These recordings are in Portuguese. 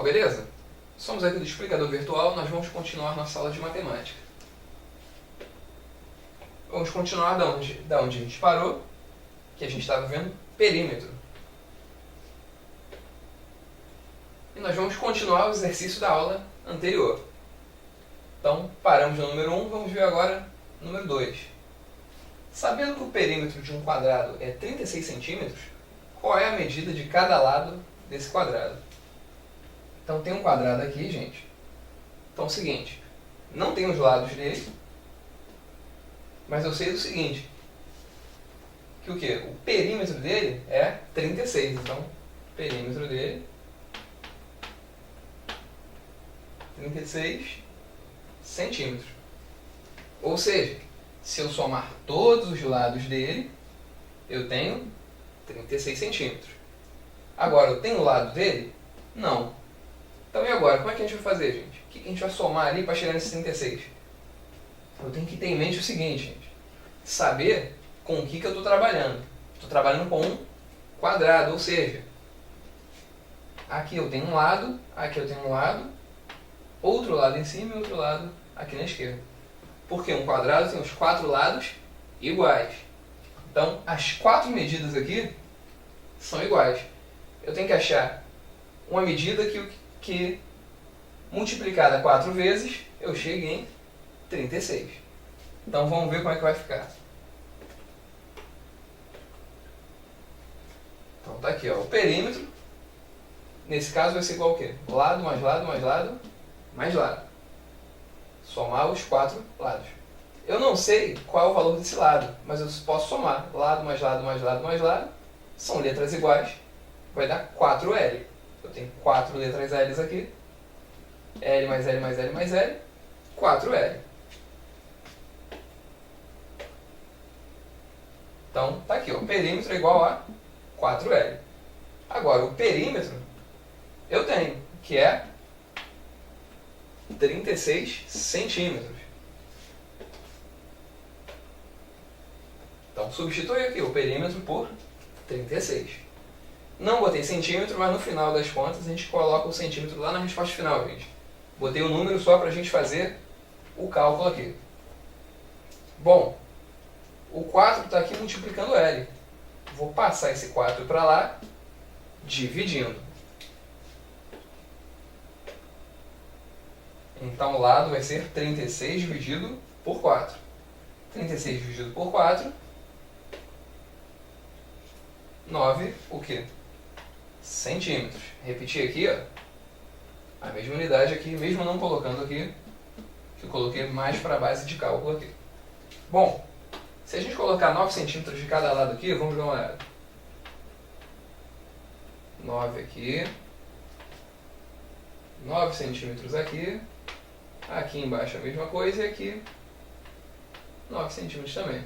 pessoal, beleza? Somos aqui do Explicador Virtual, nós vamos continuar nossa aula de matemática. Vamos continuar da onde a gente parou, que a gente estava vendo perímetro. E nós vamos continuar o exercício da aula anterior. Então, paramos no número 1, vamos ver agora o número 2. Sabendo que o perímetro de um quadrado é 36 centímetros, qual é a medida de cada lado desse quadrado? Então tem um quadrado aqui, gente. Então é o seguinte, não tem os lados dele, mas eu sei o seguinte, que o quê? O perímetro dele é 36, então o perímetro dele 36 centímetros. Ou seja, se eu somar todos os lados dele, eu tenho 36 centímetros. Agora, eu tenho o lado dele? Não. Então, e agora? Como é que a gente vai fazer, gente? O que a gente vai somar ali para chegar nesse 36? Eu tenho que ter em mente o seguinte, gente. Saber com o que eu estou trabalhando. Estou trabalhando com um quadrado, ou seja, aqui eu tenho um lado, aqui eu tenho um lado, outro lado em cima e outro lado aqui na esquerda. Porque um quadrado tem os 4 lados iguais. Então, as 4 medidas aqui são iguais. Eu tenho que achar uma medida que multiplicada 4 vezes, eu chego em 36. Então, vamos ver como é que vai ficar. Então, tá aqui, ó, o perímetro. Nesse caso, vai ser igual ao quê? Lado mais lado mais lado mais lado. Somar os 4 lados. Eu não sei qual é o valor desse lado, mas eu posso somar. Lado mais lado mais lado mais lado. São letras iguais. Vai dar 4L. Eu tenho 4 letras L's aqui. L mais L mais L mais L. 4L. Então, tá aqui, ó. O perímetro é igual a 4L. Agora, o perímetro eu tenho, que é 36 centímetros. Então, substitui aqui o perímetro por 36. Não botei centímetro, mas no final das contas a gente coloca o centímetro lá na resposta final, gente. Botei o número só para a gente fazer o cálculo aqui. Bom, o 4 está aqui multiplicando L. Vou passar esse 4 para lá, dividindo. Então o lado vai ser 36 dividido por 4. 36 dividido por 4, 9, o quê? Centímetros. Repetir aqui, ó, a mesma unidade aqui, mesmo não colocando aqui, que eu coloquei mais para a base de cálculo aqui. Bom, se a gente colocar 9 centímetros de cada lado aqui, vamos dar uma olhada. 9 aqui, 9 centímetros aqui, aqui embaixo a mesma coisa e aqui 9 centímetros também.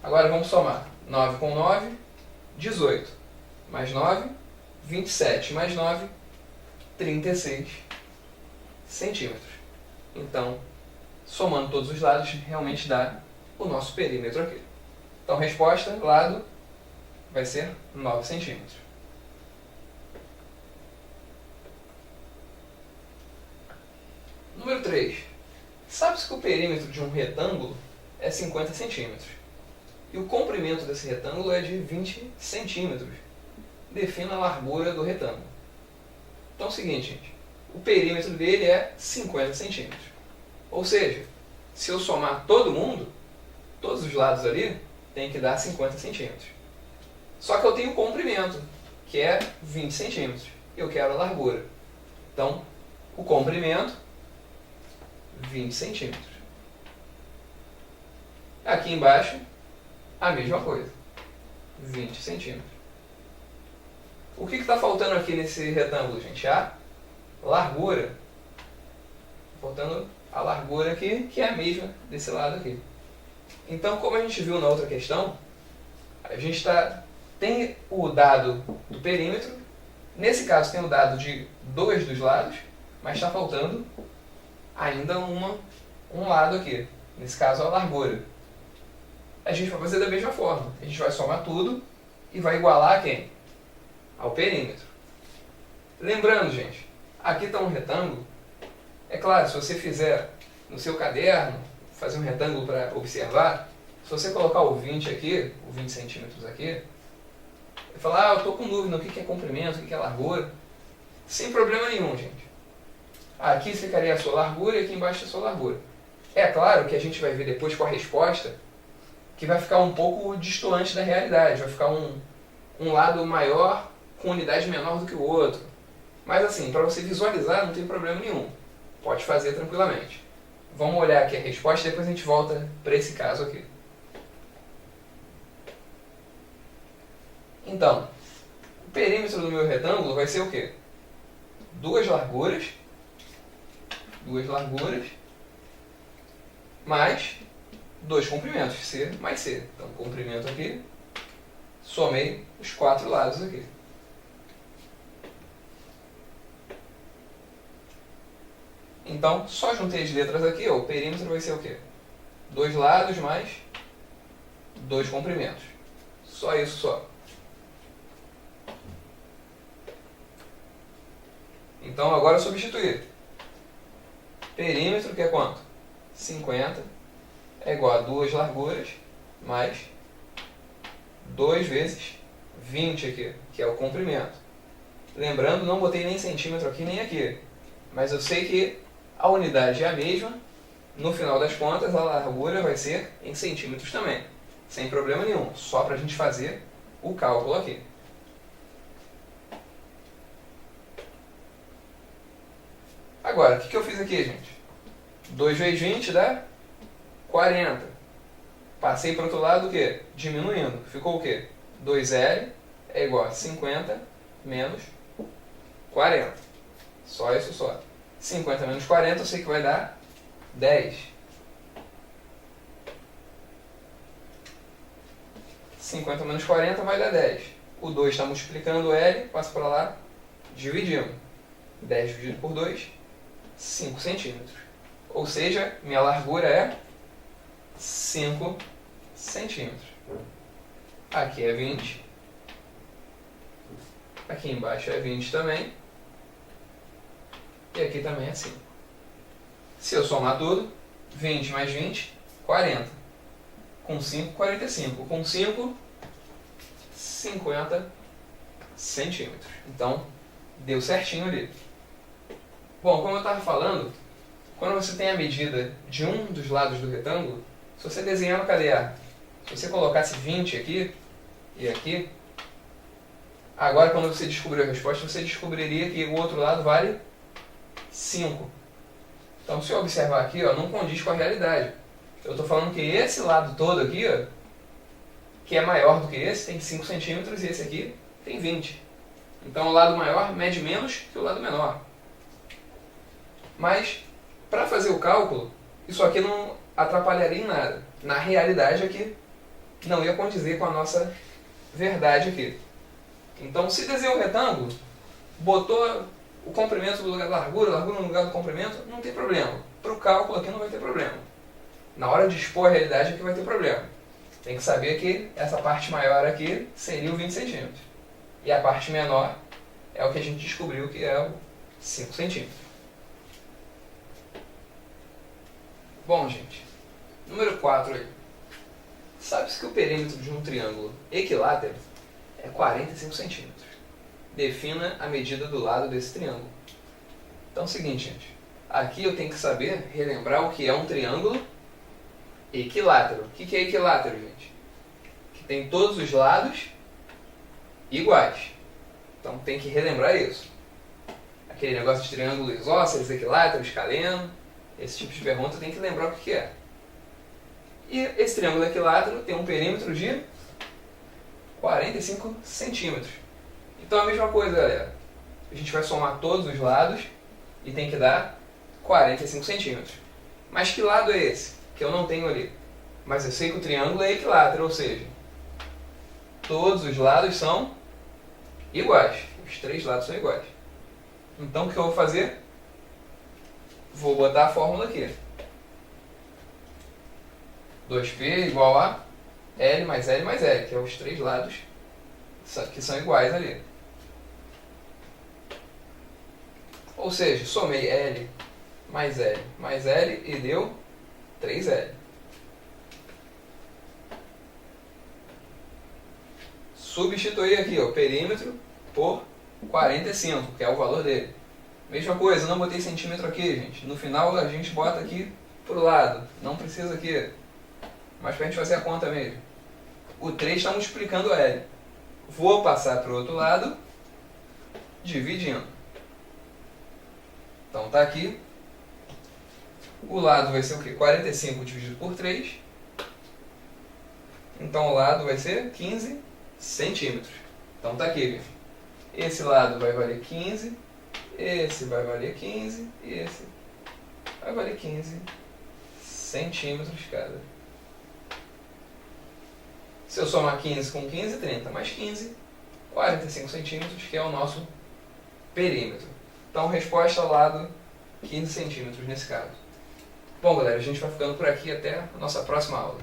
Agora vamos somar 9 com 9, 18, mais 9, 27, mais 9, 36 centímetros. Então, somando todos os lados, realmente dá o nosso perímetro aqui. Então, resposta, lado, vai ser 9 centímetros. Número 3. Sabe-se que o perímetro de um retângulo é 50 centímetros. E o comprimento desse retângulo é de 20 centímetros. Defina a largura do retângulo. Então é o seguinte, gente. O perímetro dele é 50 centímetros. Ou seja, se eu somar todo mundo, todos os lados ali, tem que dar 50 centímetros. Só que eu tenho o comprimento, que é 20 centímetros. Eu quero a largura. Então, o comprimento, 20 centímetros. Aqui embaixo, a mesma coisa. 20 centímetros. O que está faltando aqui nesse retângulo, gente? A largura. Faltando a largura aqui, que é a mesma desse lado aqui. Então, como a gente viu na outra questão, a gente tem o dado do perímetro. Nesse caso, tem o dado de 2 dos lados, mas está faltando ainda um lado aqui. Nesse caso, a largura. A gente vai fazer da mesma forma. A gente vai somar tudo e vai igualar a quem? Ao perímetro. Lembrando, gente, Aqui está um retângulo. É claro, se você fizer no seu caderno, fazer um retângulo para observar, se você colocar o 20 aqui, o 20 centímetros aqui, e falar, eu estou com dúvida, o que é comprimento, o que é largura, sem problema nenhum, gente. Aqui ficaria a sua largura e aqui embaixo a sua largura. É claro que a gente vai ver depois com a resposta que vai ficar um pouco distoante da realidade, vai ficar um lado maior com unidade menor do que o outro. Mas assim, para você visualizar não tem problema nenhum. Pode fazer tranquilamente. Vamos olhar aqui a resposta e depois a gente volta para esse caso aqui. Então, o perímetro do meu retângulo vai ser o quê? Duas larguras mais dois comprimentos, C mais C. Então, comprimento aqui, somei os 4 lados aqui. Então, só juntei as letras aqui, ó, o perímetro vai ser o quê? 2 lados mais 2 comprimentos. Só isso só. Então, agora substituir. Perímetro, que é quanto? 50 é igual a 2 larguras mais 2 vezes 20 aqui, que é o comprimento. Lembrando, não botei nem centímetro aqui nem aqui. Mas eu sei que a unidade é a mesma. No final das contas, a largura vai ser em centímetros também. Sem problema nenhum. Só para a gente fazer o cálculo aqui. Agora, o que eu fiz aqui, gente? 2 vezes 20 dá 40. Passei para o outro lado o quê? Diminuindo. Ficou o quê? 2L é igual a 50 menos 40. Só isso só. 50 menos 40 eu sei que vai dar 10. 50 menos 40 vai dar 10. O 2 está multiplicando o L, passa para lá, dividimos. 10 dividido por 2, 5 centímetros. Ou seja, minha largura é 5 centímetros. Aqui é 20. Aqui embaixo é 20 também. E aqui também é 5. Se eu somar tudo, 20 mais 20, 40. Com 5, 45. Com 5, 50 centímetros. Então, deu certinho ali. Bom, como eu estava falando, quando você tem a medida de um dos lados do retângulo, se você desenhar no caderno, se você colocasse 20 aqui e aqui, agora quando você descobriu a resposta, você descobriria que o outro lado vale 5. Então, se eu observar aqui, ó, não condiz com a realidade. Eu estou falando que esse lado todo aqui, ó, que é maior do que esse, tem 5 centímetros e esse aqui tem 20. Então, o lado maior mede menos que o lado menor. Mas, para fazer o cálculo, isso aqui não atrapalharia em nada. Na realidade, aqui não ia condizer com a nossa verdade aqui. Então, se desenhou o retângulo, botou o comprimento no lugar da largura, a largura no lugar do comprimento, não tem problema. Para o cálculo aqui não vai ter problema. Na hora de expor a realidade aqui vai ter problema. Tem que saber que essa parte maior aqui seria o 20 centímetros. E a parte menor é o que a gente descobriu que é o 5 centímetros. Bom, gente, número 4 aí. Sabe-se que o perímetro de um triângulo equilátero é 45 centímetros. Defina a medida do lado desse triângulo. Então é o seguinte, gente. Aqui eu tenho que saber relembrar o que é um triângulo equilátero. O que é equilátero, gente? Que tem todos os lados iguais. Então tem que relembrar isso. Aquele negócio de triângulo isósceles, equilátero, escaleno, esse tipo de pergunta tem que lembrar o que é. E esse triângulo equilátero tem um perímetro de 45 centímetros. Então a mesma coisa, galera. A gente vai somar todos os lados e tem que dar 45 centímetros. Mas que lado é esse? Que eu não tenho ali. Mas eu sei que o triângulo é equilátero, ou seja, todos os lados são iguais. Os 3 lados são iguais. Então o que eu vou fazer? Vou botar a fórmula aqui. 2P igual a L mais L mais L, que é os 3 lados que são iguais ali. Ou seja, somei L mais L e deu 3L. Substituir aqui o perímetro por 45, que é o valor dele. Mesma coisa, não botei centímetro aqui, gente. No final a gente bota aqui pro lado. Não precisa aqui. Mas pra gente fazer a conta mesmo. O 3 está multiplicando L. Vou passar para o outro lado, dividindo. Então tá aqui. O lado vai ser o quê? 45 dividido por 3. Então o lado vai ser 15 centímetros. Então tá aqui, gente. Esse lado vai valer 15, esse vai valer 15 e esse vai valer 15 centímetros cada. Se eu somar 15 com 15, 30 mais 15, 45 centímetros, que é o nosso perímetro. Então, resposta ao lado, 15 centímetros nesse caso. Bom, galera, a gente vai ficando por aqui até a nossa próxima aula.